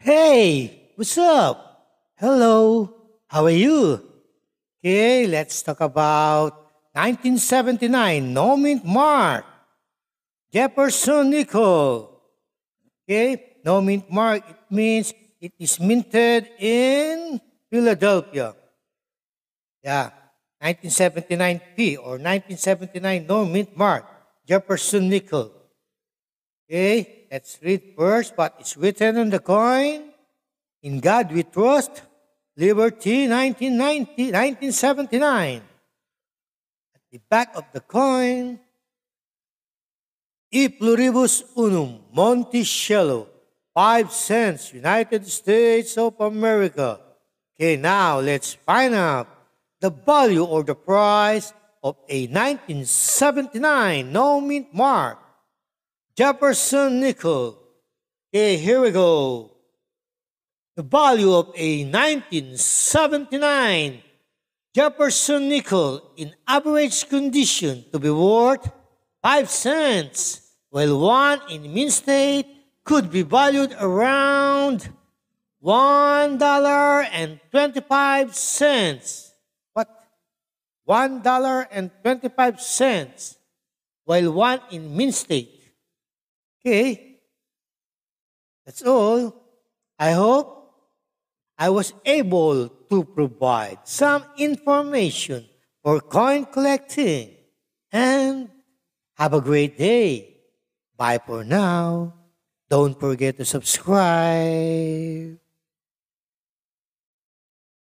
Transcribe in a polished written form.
Hey, what's up? Hello, how are you? Okay, let's talk about 1979 No Mint Mark, Jefferson Nickel. Okay, No Mint Mark, it means it is minted in Philadelphia. Yeah, 1979 P or 1979 No Mint Mark, Jefferson Nickel. Okay, let's read first what is written on the coin. In God we trust. Liberty 1979. At the back of the coin, E pluribus unum Monticello, 5 cents, United States of America. Okay, now let's find out the value or the price of a 1979 no mint mark Jefferson nickel. Okay, here we go. The value of a 1979 Jefferson nickel in average condition to be worth 5 cents, while one in mint state could be valued around $1.25. What? $1.25, while one in mint state. Okay, that's all. I hope I was able to provide some information for coin collecting. And have a great day. Bye for now. Don't forget to subscribe.